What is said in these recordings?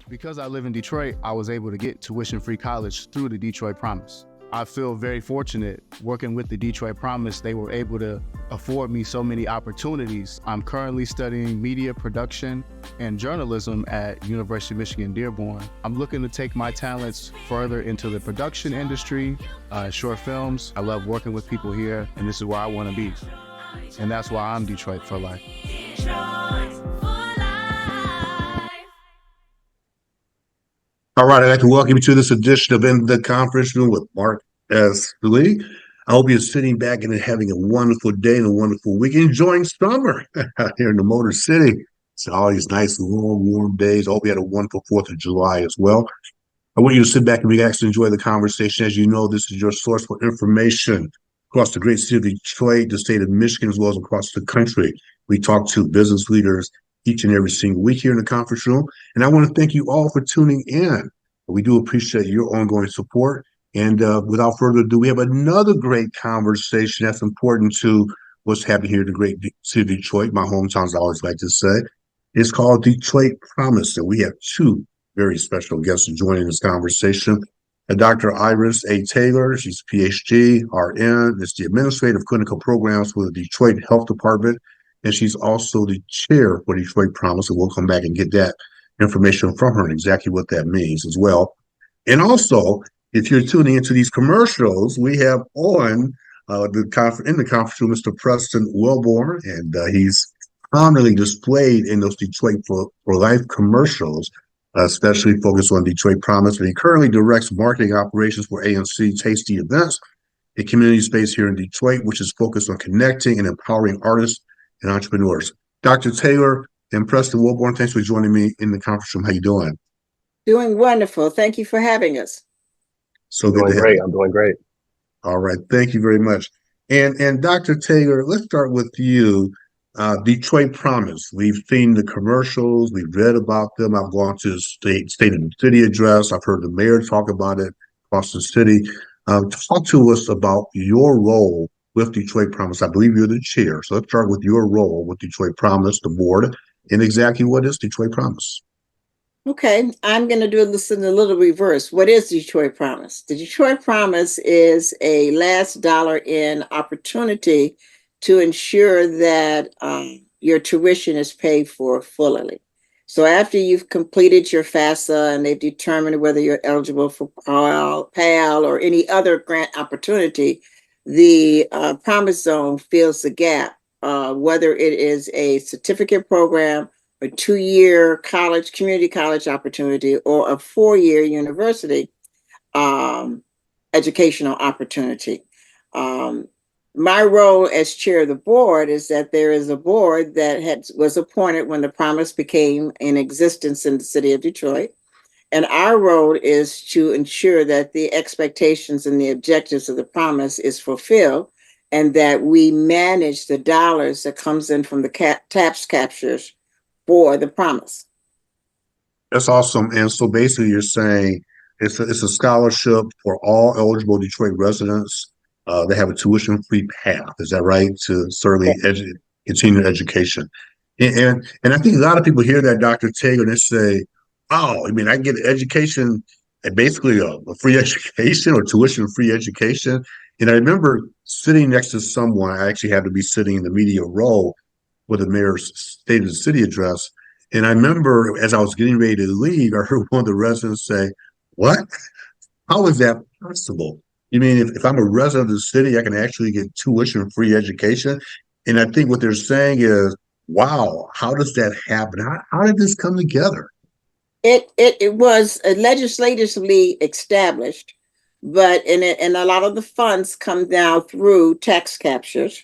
Because I live in Detroit, I was able to get tuition-free college through the Detroit Promise. I feel very fortunate working with the Detroit Promise. They were able to afford me so many opportunities. I'm currently studying media production and journalism at University of Michigan Dearborn. I'm looking to take my talents further into the production industry, short films. I love working with people here, and this is where I want to be. And that's why I'm Detroit for life. All right, I'd like to welcome you to this edition of In the Conference Room with Mark S. Lee. I hope you're sitting back and having a wonderful day and a wonderful week, enjoying summer here in the Motor City. It's all these nice, warm days. I hope you had a wonderful 4th of July as well. I want you to sit back and relax and enjoy the conversation. As you know, this is your source for information across the great city of Detroit, the state of Michigan, as well as across the country. We talk to business leaders each and every single week here in the conference room. And I want to thank you all for tuning in. We do appreciate your ongoing support. And without further ado, we have another great conversation that's important to what's happening here in the great city of Detroit, my hometown, as I always like to say. It's called Detroit Promise. And we have two very special guests joining this conversation. Dr. Iris A. Taylor, she's a PhD, RN, is the Administrative Clinical Programs for the Detroit Health Department. And she's also the chair for Detroit Promise, and we'll come back and get that information from her and exactly what that means as well. And also, if you're tuning into these commercials, we have on in the conference room Mr. Preston Wellborne, and he's prominently displayed in those Detroit for Life commercials, especially focused on Detroit Promise. And he currently directs marketing operations for ANC Tasty Events, a community space here in Detroit, which is focused on connecting and empowering artists and entrepreneurs. Dr. Taylor and Preston Wellborne, thanks for joining me in the conference room. How you doing? Doing wonderful. Thank you for having us. So good to have you. I'm doing great. All right. Thank you very much. And Dr. Taylor, let's start with you. Detroit Promise. We've seen the commercials. We've read about them. I've gone to the State of the City address. I've heard the mayor talk about it across the city. Talk to us about your role with Detroit Promise. I believe you're the chair. So let's start with your role with Detroit Promise, the board, and exactly what is Detroit Promise. Okay, I'm going to do this in a little reverse. What is Detroit Promise? The Detroit Promise is a last dollar in opportunity to ensure that your tuition is paid for fully. So after you've completed your FAFSA and they've determined whether you're eligible for PAL or any other grant opportunity, the Promise Zone fills the gap, whether it is a certificate program, a 2-year college, community college opportunity, or a 4-year university educational opportunity. My role as chair of the board is that there is a board that was appointed when the Promise became in existence in the city of Detroit. And our role is to ensure that the expectations and the objectives of the Promise is fulfilled and that we manage the dollars that comes in from the tax captures for the Promise. That's awesome. And so basically you're saying it's a scholarship for all eligible Detroit residents. They have a tuition-free path. Is that right? To certainly continue education. And I think a lot of people hear that, Dr. Taylor, and they say, oh, I mean, I get education, basically a free education or tuition-free education. And I remember sitting next to someone, I actually had to be sitting in the media row with the mayor's State of the City address. And I remember as I was getting ready to leave, I heard one of the residents say, what? How is that possible? You mean if I'm a resident of the city, I can actually get tuition-free education? And I think what they're saying is, wow, how does that happen? How did this come together? It was legislatively established, but and a lot of the funds come down through tax captures.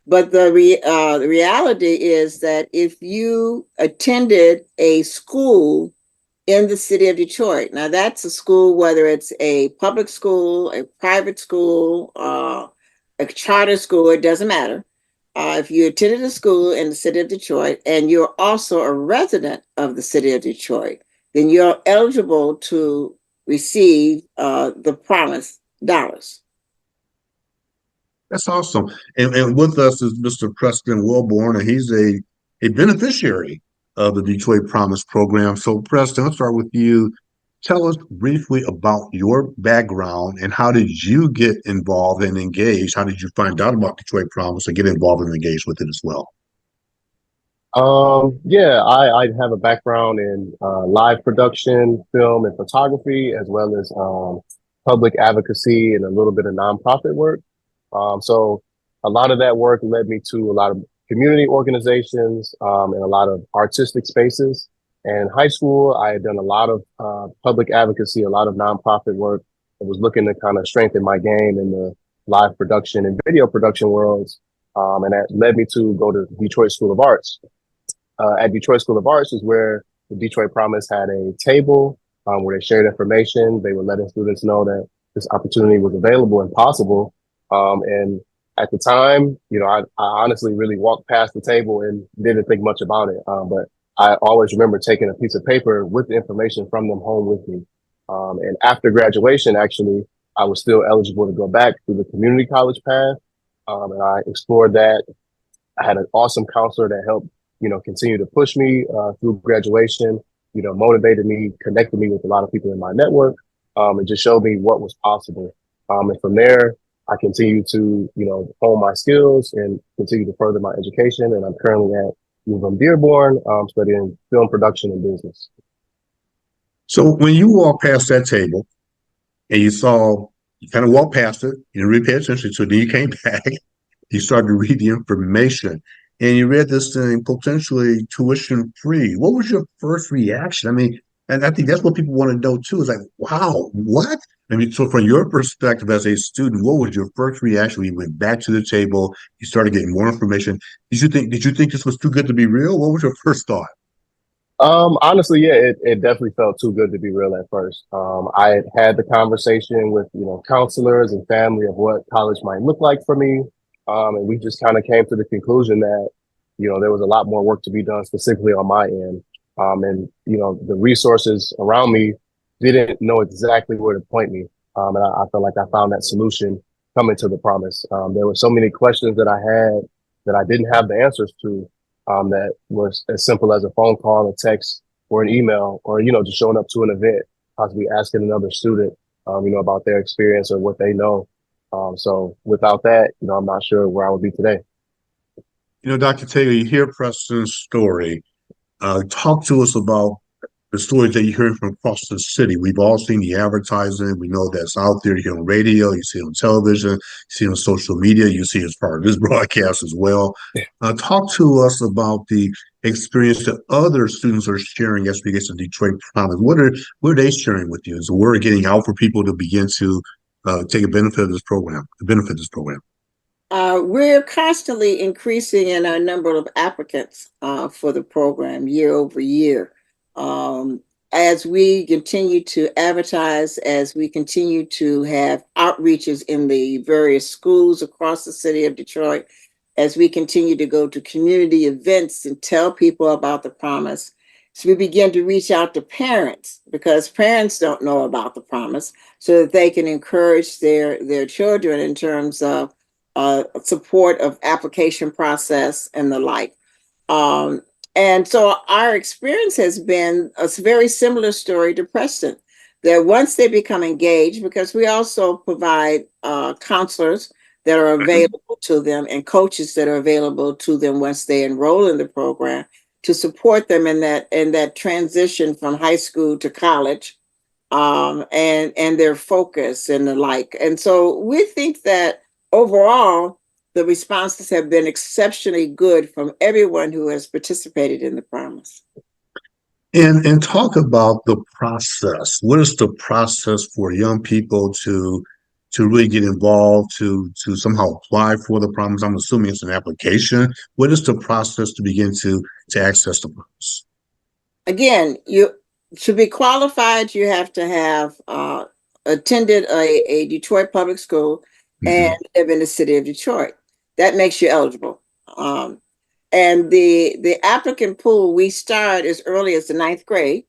But the reality is that if you attended a school in the city of Detroit, now that's a school, whether it's a public school, a private school, a charter school, it doesn't matter. If you attended a school in the city of Detroit and you're also a resident of the city of Detroit, then you're eligible to receive the Promise dollars. That's awesome. And with us is Mr. Preston Wellborne, and he's a beneficiary of the Detroit Promise program. So, Preston, I'll start with you. Tell us briefly about your background and how did you get involved and engaged? How did you find out about Detroit Promise and get involved and engaged with it as well? Yeah, I have a background in live production, film, and photography, as well as public advocacy and a little bit of nonprofit work. So a lot of that work led me to a lot of community organizations and a lot of artistic spaces. And in high school, I had done a lot of public advocacy, a lot of nonprofit work. I was looking to kind of strengthen my game in the live production and video production worlds. And that led me to go to Detroit School of Arts. At Detroit School of Arts is where the Detroit Promise had a table where they shared information. They were letting students know that this opportunity was available and possible. And at the time, I honestly really walked past the table and didn't think much about it. But I always remember taking a piece of paper with the information from them home with me. And after graduation, actually, I was still eligible to go back through the community college path. And I explored that. I had an awesome counselor that helped continue to push me through graduation, motivated me, connected me with a lot of people in my network, and just showed me what was possible. And from there, I continue to, hone my skills and continue to further my education. And I'm currently at Dearborn, studying film production and business. So when you walked past that table and you kind of walked past it, you didn't really pay attention to it, then you came back, you started to read the information. And you read this thing potentially tuition free. What was your first reaction? I mean, and I think that's what people want to know too. Is like, wow, what? I mean, so from your perspective as a student, what was your first reaction when you went back to the table? You started getting more information. Did you think this was too good to be real? What was your first thought? Honestly, yeah, it definitely felt too good to be real at first. I had the conversation with, counselors and family of what college might look like for me. And we just kind of came to the conclusion that, there was a lot more work to be done specifically on my end. And, the resources around me didn't know exactly where to point me. And I felt like I found that solution coming to the Promise. There were so many questions that I had that I didn't have the answers to, that was as simple as a phone call, a text, or an email, or, just showing up to an event, possibly asking another student, about their experience or what they know. So without that, I'm not sure where I would be today. Dr. Taylor, you hear Preston's story. Talk to us about the stories that you hear from across the city. We've all seen the advertising. We know that's out there. You hear on radio, you see it on television, you see it on social media, you see it as part of this broadcast as well. Talk to us about the experience that other students are sharing as we get to Detroit Promise. What are they sharing with you? Is the word getting out for people to begin to take a benefit of this program, We're constantly increasing in our number of applicants for the program year over year. As we continue to advertise, as we continue to have outreaches in the various schools across the city of Detroit, as we continue to go to community events and tell people about the Promise, so we begin to reach out to parents because parents don't know about the Promise, so that they can encourage their children in terms of support of application process and the like. And so our experience has been a very similar story to Preston, that once they become engaged, because we also provide counselors that are available to them and coaches that are available to them once they enroll in the program to support them in that transition from high school to college, and their focus and the like. And so we think that overall, the responses have been exceptionally good from everyone who has participated in the Promise. And talk about the process. What is the process for young people to really get involved, to somehow apply for the Promise? I'm assuming it's an application. What is the process to begin to access the Promise? Again, to be qualified, you have to have attended a Detroit public school and live in the city of Detroit. That makes you eligible. And the applicant pool, we start as early as the ninth grade.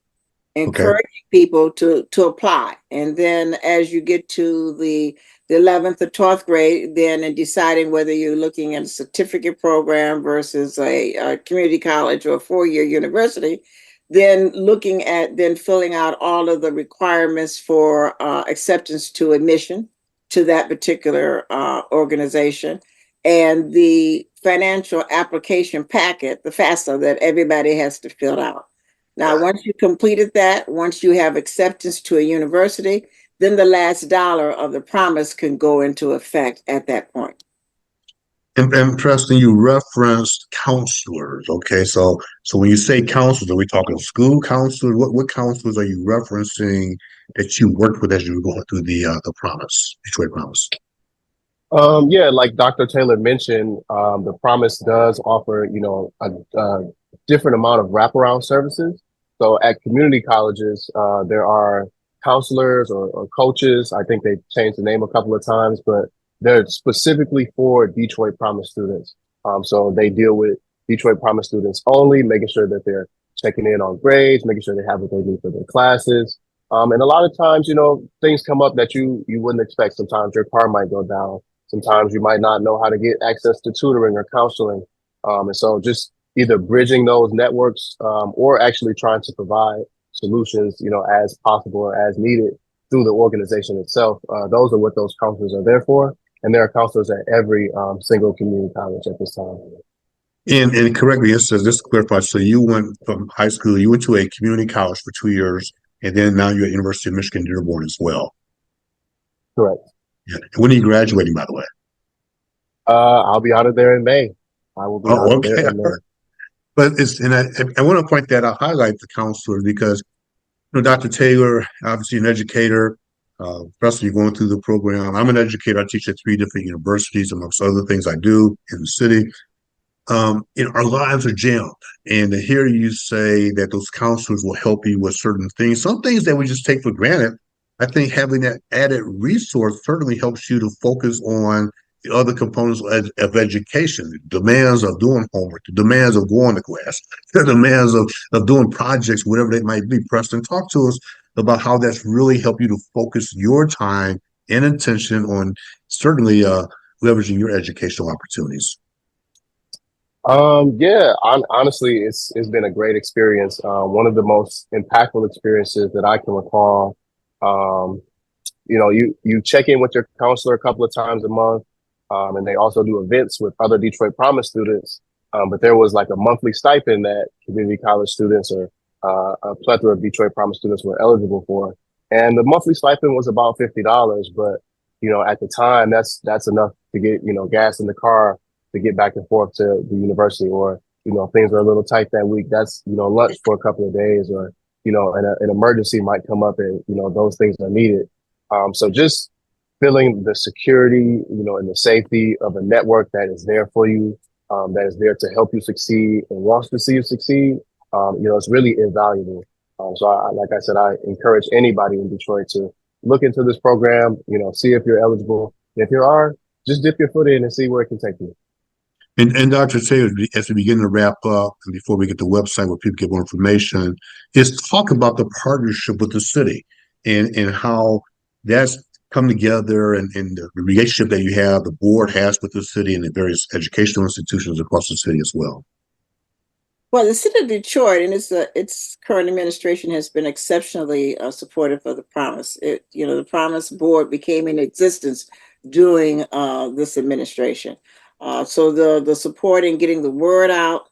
Okay. encouraging people to apply. And then as you get to the 11th or 12th grade, then in deciding whether you're looking at a certificate program versus a community college or a four-year university, then looking at then filling out all of the requirements for acceptance to admission to that particular organization, and the financial application packet, the FAFSA, that everybody has to fill out. Now, once you completed that, once you have acceptance to a university, then the last dollar of the promise can go into effect at that point. And Preston, you referenced counselors. Okay, so when you say counselors, are we talking school counselors? What counselors are you referencing that you worked with as you were going through the promise, Detroit Promise? Yeah, like Dr. Taylor mentioned, the Promise does offer, a different amount of wraparound services. So at community colleges, there are counselors or coaches. I think they changed the name a couple of times, but they're specifically for Detroit Promise students. So they deal with Detroit Promise students only, making sure that they're checking in on grades, making sure they have what they need for their classes. And a lot of times, things come up that you wouldn't expect. Sometimes your car might go down. Sometimes you might not know how to get access to tutoring or counseling. And so just either bridging those networks or actually trying to provide solutions, as possible or as needed through the organization itself. Those are what those counselors are there for. And there are counselors at every single community college at this time. And correct me, it says this to clarify. So you went from high school, you went to a community college for 2 years, and then now you're at University of Michigan, Dearborn as well. Correct. Yeah. When are you graduating, by the way? I'll be out of there in May. I will be out Oh, of there okay. in May. But I want to point that out, highlight the counselor because Dr. Taylor, obviously an educator. Preston, you're going through the program. I'm an educator. I teach at 3 different universities, amongst other things I do in the city. Our lives are jammed. And to hear you say that those counselors will help you with certain things, some things that we just take for granted, I think having that added resource certainly helps you to focus on the other components of education, the demands of doing homework, the demands of going to class, the demands of doing projects, whatever they might be. Preston, talk to us about how that's really helped you to focus your time and attention on certainly leveraging your educational opportunities. Yeah, honestly, it's been a great experience. One of the most impactful experiences that I can recall. You check in with your counselor a couple of times a month, and they also do events with other Detroit Promise students. But there was like a monthly stipend that community college students or a plethora of Detroit Promise students were eligible for, and the monthly stipend was about $50. But at the time, that's enough to get gas in the car to get back and forth to the university, or things are a little tight that week. That's lunch for a couple of days, or an emergency might come up, and those things are needed. So just feeling the security, and the safety of a network that is there for you, that is there to help you succeed and wants to see you succeed. It's really invaluable. So like I said, I encourage anybody in Detroit to look into this program, see if you're eligible. And if you are, just dip your foot in and see where it can take you. And Dr. Taylor, as we begin to wrap up, and before we get to the website where people get more information, is talk about the partnership with the city and how that's come together and the relationship that you have, the board has with the city and the various educational institutions across the city as well. Well, the city of Detroit and its current administration has been exceptionally supportive of the Promise. The Promise Board became in existence during this administration. So the support in getting the word out,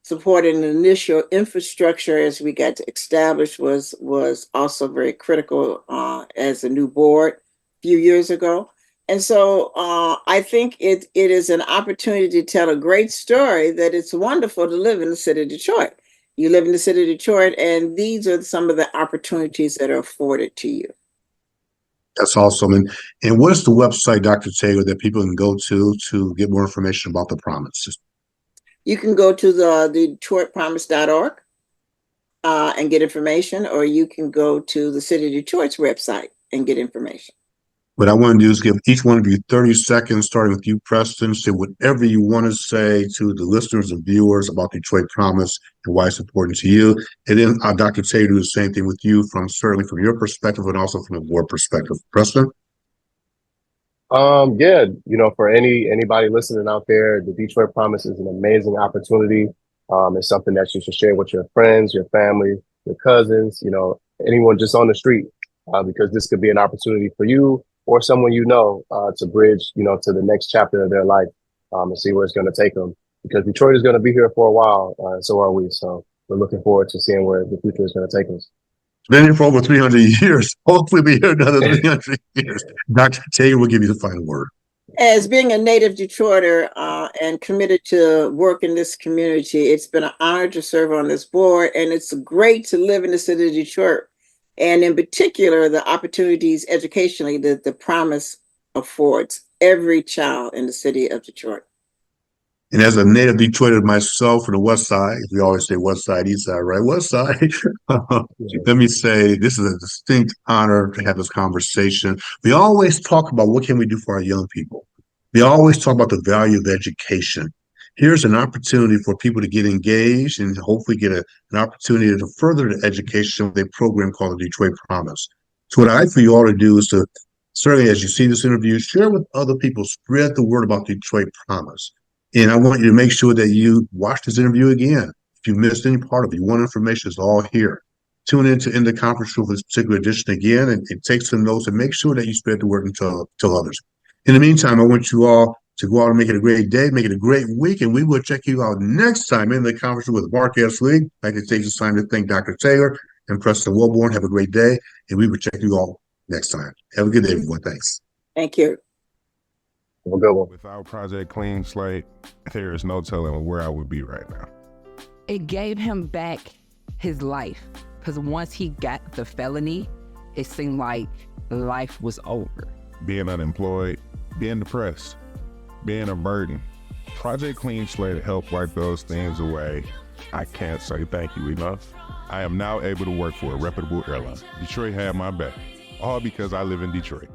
supporting the initial infrastructure as we got to establish was also very critical as a new board a few years ago. And so I think it is an opportunity to tell a great story that it's wonderful to live in the city of Detroit. You live in the city of Detroit, and these are some of the opportunities that are afforded to you. That's awesome. And what is the website, Dr. Taylor, that people can go to get more information about the Promise? You can go to the DetroitPromise.org and get information, or you can go to the City of Detroit's website and get information. What I want to do is give each one of you 30 seconds, starting with you, Preston. Say whatever you want to say to the listeners and viewers about Detroit Promise and why it's important to you. And then Dr. Taylor, do the same thing with you, certainly from your perspective and also from a board perspective. Preston? Yeah, for anybody listening out there, the Detroit Promise is an amazing opportunity. It's something that you should share with your friends, your family, your cousins, anyone just on the street, because this could be an opportunity for you or someone to bridge, to the next chapter of their life, and see where it's going to take them. Because Detroit is going to be here for a while, and so are we. So we're looking forward to seeing where the future is going to take us. Been here for over 300 years. Hopefully, we'll be here another 300 years. Dr. Taylor will give you the final word. As being a native Detroiter and committed to work in this community, it's been an honor to serve on this board, and it's great to live in the city of Detroit, and in particular, the opportunities educationally that the Promise affords every child in the city of Detroit. And as a native Detroiter myself from the West Side, we always say West Side, East Side, right? West Side. Let me say this is a distinct honor to have this conversation. We always talk about what can we do for our young people. We always talk about the value of education. Here's an opportunity for people to get engaged and hopefully get an opportunity to further the education with a program called the Detroit Promise. So what I'd like for you all to do is to, certainly as you see this interview, share with other people, spread the word about Detroit Promise. And I want you to make sure that you watch this interview again. If you missed any part of it, you want information, it's all here. Tune in to end the conference room for this particular edition again and take some notes and make sure that you spread the word and tell others. In the meantime, I want you all to go out and make it a great day, make it a great week, and we will check you out next time in the conference room with Mark S. Lee. I'd like to take this time to thank Dr. Taylor and Preston Wellborne. Have a great day, and we will check you all next time. Have a good day, everyone. Thanks. Thank you. Have a good one. Without Project Clean Slate, there is no telling where I would be right now. It gave him back his life, because once he got the felony, it seemed like life was over. Being unemployed, being depressed, being a burden. Project Clean Slate helped wipe those things away. I can't say thank you enough. I am now able to work for a reputable airline. Detroit had my back, all because I live in Detroit.